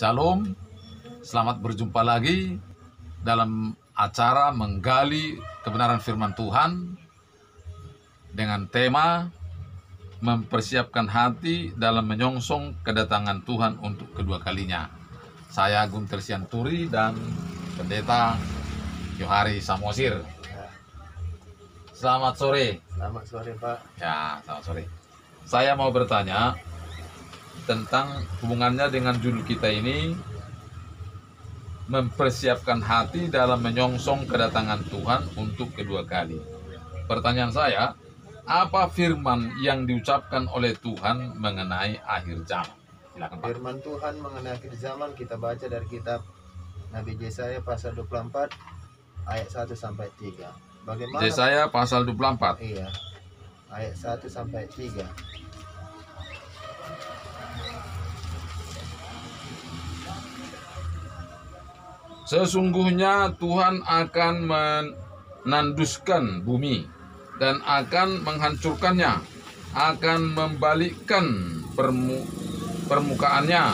Shalom, selamat berjumpa lagi dalam acara menggali kebenaran firman Tuhan dengan tema mempersiapkan hati dalam menyongsong kedatangan Tuhan untuk kedua kalinya. Saya Agung Tersianturi dan Pendeta Johari Samosir. Selamat sore. Selamat sore, Pak. Ya, selamat sore. Saya mau bertanya tentang hubungannya dengan judul kita ini, mempersiapkan hati dalam menyongsong kedatangan Tuhan untuk kedua kali. Pertanyaan saya, apa firman yang diucapkan oleh Tuhan mengenai akhir zaman? Silakan, Pak. Firman Tuhan mengenai akhir zaman kita baca dari kitab Nabi Yesaya pasal 24 ayat 1 sampai 3. Bagaimana? Yesaya pasal 24. Iya. Ayat 1 sampai 3. Sesungguhnya Tuhan akan menanduskan bumi dan akan menghancurkannya, akan membalikkan permukaannya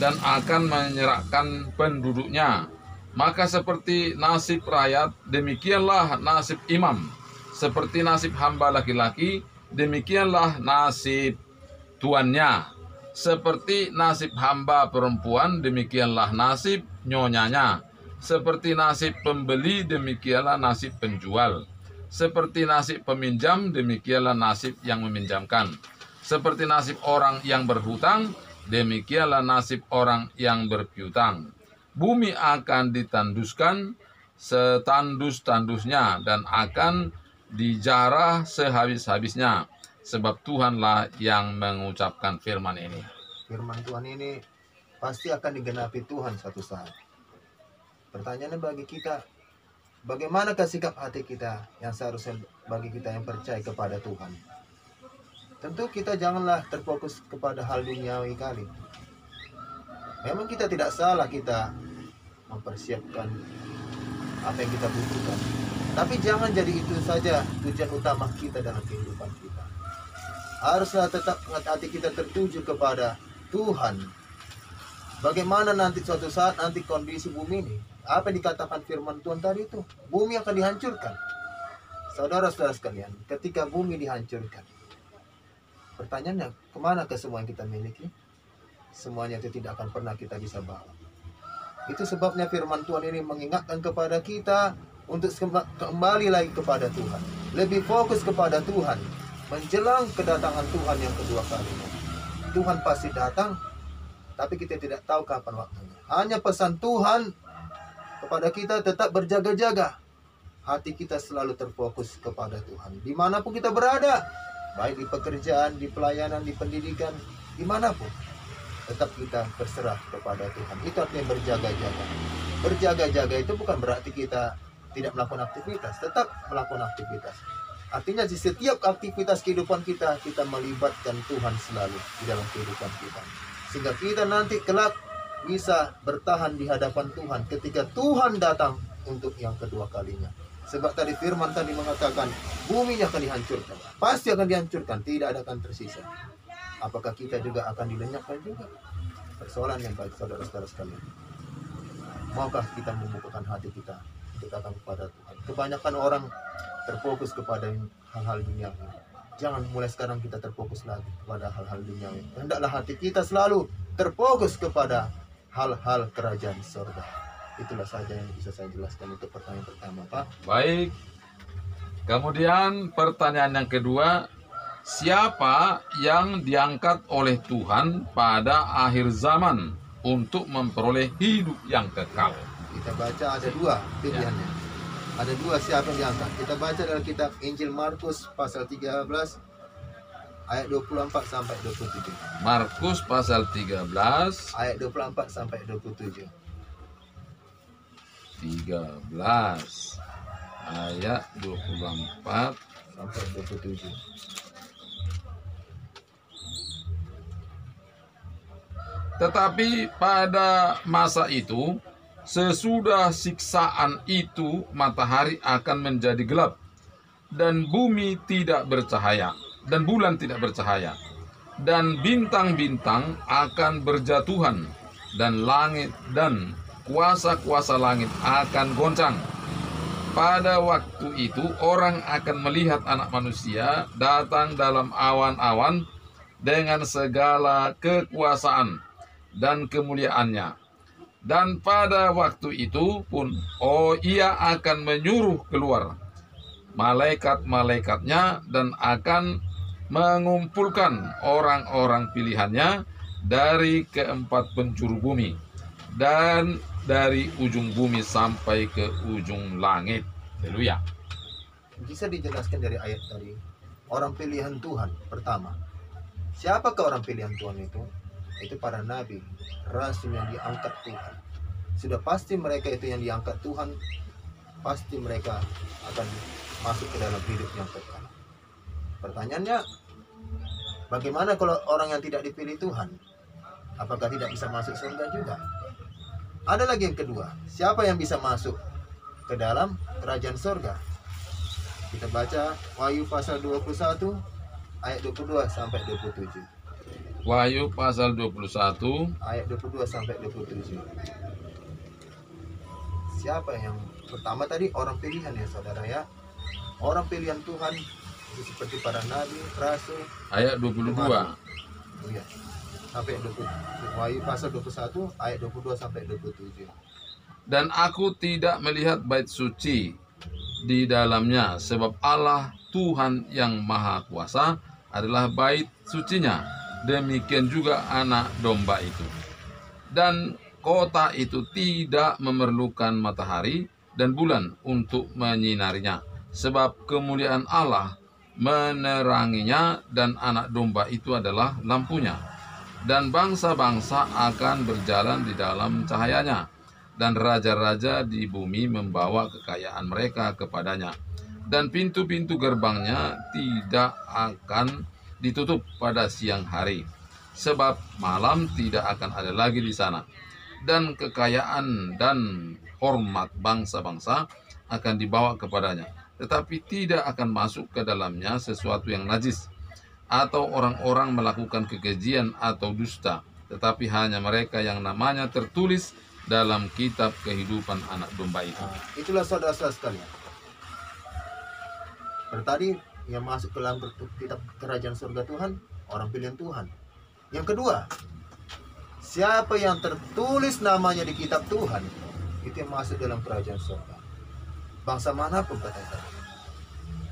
dan akan menyerahkan penduduknya. Maka seperti nasib rakyat, demikianlah nasib imam. Seperti nasib hamba laki-laki, demikianlah nasib tuannya. Seperti nasib hamba perempuan, demikianlah nasib nyonyanya. Seperti nasib pembeli, demikianlah nasib penjual. Seperti nasib peminjam, demikianlah nasib yang meminjamkan. Seperti nasib orang yang berhutang, demikianlah nasib orang yang berpiutang. Bumi akan ditanduskan setandus-tandusnya dan akan dijarah sehabis-habisnya. Sebab Tuhanlah yang mengucapkan firman ini. Firman Tuhan ini pasti akan digenapi Tuhan suatu saat. Pertanyaannya bagi kita, bagaimanakah sikap hati kita yang seharusnya bagi kita yang percaya kepada Tuhan? Tentu kita janganlah terfokus kepada hal duniawi kali. Memang kita tidak salah kita mempersiapkan apa yang kita butuhkan. Tapi jangan jadi itu saja tujuan utama kita dalam kehidupan kita. Haruslah tetap hati kita tertuju kepada Tuhan. Bagaimana nanti suatu saat nanti kondisi bumi ini, apa yang dikatakan firman Tuhan tadi itu, bumi akan dihancurkan. Saudara-saudara sekalian, ketika bumi dihancurkan, pertanyaannya, kemana ke semua yang kita miliki? Semuanya itu tidak akan pernah kita bisa bawa. Itu sebabnya firman Tuhan ini mengingatkan kepada kita untuk kembali lagi kepada Tuhan. Lebih fokus kepada Tuhan. Menjelang kedatangan Tuhan yang kedua kalinya. Tuhan pasti datang, tapi kita tidak tahu kapan waktunya. Hanya pesan Tuhan kepada kita tetap berjaga-jaga. Hati kita selalu terfokus kepada Tuhan. Dimanapun kita berada, baik di pekerjaan, di pelayanan, di pendidikan, dimanapun, tetap kita berserah kepada Tuhan. Itu artinya berjaga-jaga. Berjaga-jaga itu bukan berarti kita tidak melakukan aktivitas, tetap melakukan aktivitas. Artinya di setiap aktivitas kehidupan kita, kita melibatkan Tuhan selalu di dalam kehidupan kita. Sehingga kita nanti kelak bisa bertahan di hadapan Tuhan ketika Tuhan datang untuk yang kedua kalinya. Sebab tadi firman tadi mengatakan, bumi akan dihancurkan. Pasti akan dihancurkan, tidak ada akan tersisa. Apakah kita juga akan dilenyapkan juga? Persoalan yang baik, saudara-saudara sekalian. Maukah kita membukakan hati kita untuk datang kepada Tuhan? Kebanyakan orang terfokus kepada hal-hal duniawi. Jangan mulai sekarang kita terfokus lagi kepada hal-hal duniawi. Hendaklah hati kita selalu terfokus kepada hal-hal kerajaan surga. Itulah saja yang bisa saya jelaskan untuk pertanyaan pertama, Pak. Baik. Kemudian pertanyaan yang kedua, siapa yang diangkat oleh Tuhan pada akhir zaman untuk memperoleh hidup yang kekal? Kita baca ada dua pilihannya. Ada dua siapa yang diangkat. Kita baca dalam kitab Injil Markus pasal 13 ayat 24 sampai 27. Markus pasal 13 ayat 24 sampai 27. 13 ayat 24 sampai 27. Tetapi pada masa itu, sesudah siksaan itu, matahari akan menjadi gelap, dan bumi tidak bercahaya, dan bulan tidak bercahaya, dan bintang-bintang akan berjatuhan, dan langit dan kuasa-kuasa langit akan goncang. Pada waktu itu orang akan melihat Anak Manusia datang dalam awan-awan dengan segala kekuasaan dan kemuliaannya. Dan pada waktu itu pun, ia akan menyuruh keluar malaikat-malaikatnya dan akan mengumpulkan orang-orang pilihannya dari keempat penjuru bumi dan dari ujung bumi sampai ke ujung langit. Haleluya. Bisa dijelaskan dari ayat tadi, orang pilihan Tuhan pertama. Siapakah orang pilihan Tuhan itu? Itu para nabi, rasul yang diangkat Tuhan. Sudah pasti mereka itu yang diangkat Tuhan, pasti mereka akan masuk ke dalam hidup yang kekal. Pertanyaannya, bagaimana kalau orang yang tidak dipilih Tuhan? Apakah tidak bisa masuk surga juga? Ada lagi yang kedua, siapa yang bisa masuk ke dalam kerajaan surga? Kita baca Wahyu pasal 21 ayat 22 sampai 27. Wahyu pasal 21 Ayat 22 sampai 27. Siapa yang pertama tadi? Orang pilihan ya saudara ya. Orang pilihan Tuhan itu seperti para nabi, rasul. ayat 22. Iya. Sampai 20. Wahyu pasal 21 ayat 22 sampai 27. Dan aku tidak melihat bait suci di dalamnya, sebab Allah Tuhan yang Maha Kuasa adalah bait sucinya. Demikian juga Anak Domba itu. Dan kota itu tidak memerlukan matahari dan bulan untuk menyinarinya, sebab kemuliaan Allah meneranginya dan Anak Domba itu adalah lampunya. Dan bangsa-bangsa akan berjalan di dalam cahayanya, dan raja-raja di bumi membawa kekayaan mereka kepadanya. Dan pintu-pintu gerbangnya tidak akan ditutup pada siang hari, sebab malam tidak akan ada lagi di sana. Dan kekayaan dan hormat bangsa-bangsa akan dibawa kepadanya, tetapi tidak akan masuk ke dalamnya sesuatu yang najis, atau orang-orang melakukan kekejian atau dusta, tetapi hanya mereka yang namanya tertulis dalam kitab kehidupan Anak Domba itu. Itulah saudara-saudara sekalian. Tadi yang masuk ke dalam kitab kerajaan surga Tuhan, orang pilihan Tuhan. Yang kedua, siapa yang tertulis namanya di kitab Tuhan, itu yang masuk dalam kerajaan surga. Bangsa manapun katakan.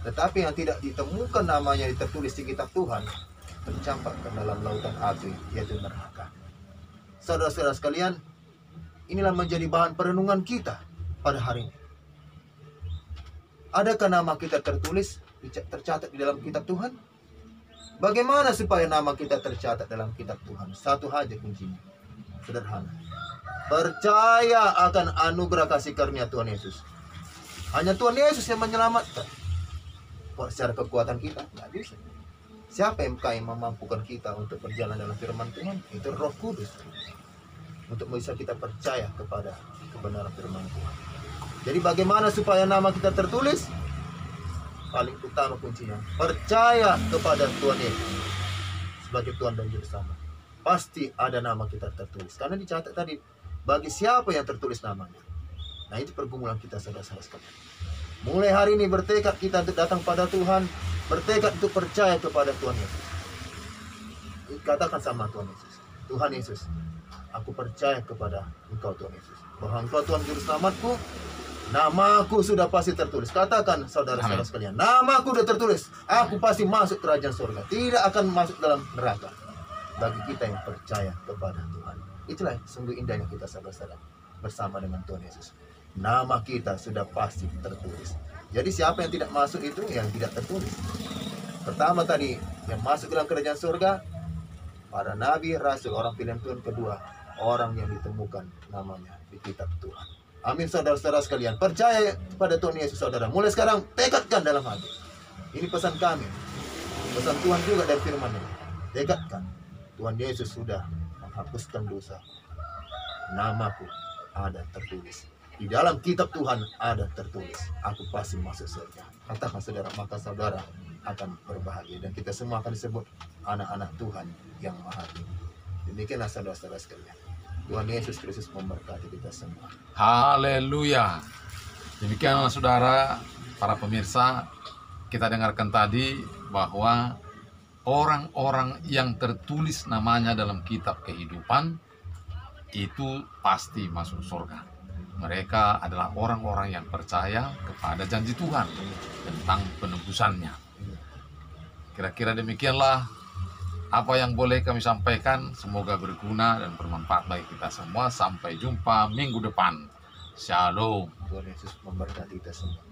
Tetapi yang tidak ditemukan namanya tertulis di kitab Tuhan, tercampakkan dalam lautan api, yaitu neraka. Saudara-saudara sekalian, inilah menjadi bahan perenungan kita pada hari ini. Adakah nama kita tertulis, tercatat di dalam kitab Tuhan? Bagaimana supaya nama kita tercatat dalam kitab Tuhan? Satu aja kuncinya, sederhana. Percaya akan anugerah kasih karunia Tuhan Yesus. Hanya Tuhan Yesus yang menyelamatkan. Kok secara kekuatan kita? Nggak bisa. Siapa yang memampukan kita untuk berjalan dalam firman Tuhan? Itu Roh Kudus. Untuk bisa kita percaya kepada kebenaran firman Tuhan. Jadi bagaimana supaya nama kita tertulis? Paling utama kuncinya, percaya kepada Tuhan Yesus sebagai Tuhan dan Juru Selamat. Pasti ada nama kita tertulis. Karena dicatat tadi, bagi siapa yang tertulis namanya. Nah itu pergumulan kita saudara-saudara sekalian. Mulai hari ini bertekad kita untuk datang pada Tuhan, bertekad untuk percaya kepada Tuhan Yesus. Katakan sama Tuhan Yesus, Tuhan Yesus, aku percaya kepada Engkau Tuhan Yesus, bahwa Engkau Tuhan Juru Selamatku. Namaku sudah pasti tertulis. Katakan saudara-saudara sekalian, namaku sudah tertulis. Aku pasti masuk kerajaan surga, tidak akan masuk dalam neraka. Bagi kita yang percaya kepada Tuhan, itulah sungguh indahnya kita saudara-saudara bersama dengan Tuhan Yesus. Nama kita sudah pasti tertulis. Jadi siapa yang tidak masuk itu yang tidak tertulis. Pertama tadi yang masuk dalam kerajaan surga, para nabi, rasul, orang pilihan Tuhan. Kedua, orang yang ditemukan namanya di kitab Tuhan. Amin saudara-saudara sekalian. Percaya pada Tuhan Yesus saudara. Mulai sekarang tekadkan dalam hati. Ini pesan kami. Pesan Tuhan juga dari firman-Nya. Tekadkan. Tuhan Yesus sudah menghapuskan dosa. Namaku ada tertulis. Di dalam kitab Tuhan ada tertulis. Aku pasti masuk surga. Katakan saudara, maka saudara akan berbahagia. Dan kita semua akan disebut anak-anak Tuhan yang maha tinggi. Demikianlah saudara-saudara sekalian. Tuhan Yesus Kristus memberkati kita semua. Haleluya. Demikianlah saudara, para pemirsa, kita dengarkan tadi bahwa orang-orang yang tertulis namanya dalam kitab kehidupan itu pasti masuk surga. Mereka adalah orang-orang yang percaya kepada janji Tuhan tentang penebusannya. Kira-kira demikianlah apa yang boleh kami sampaikan. Semoga berguna dan bermanfaat bagi kita semua. Sampai jumpa minggu depan. Shalom. Tuhan Yesus memberkati kita semua.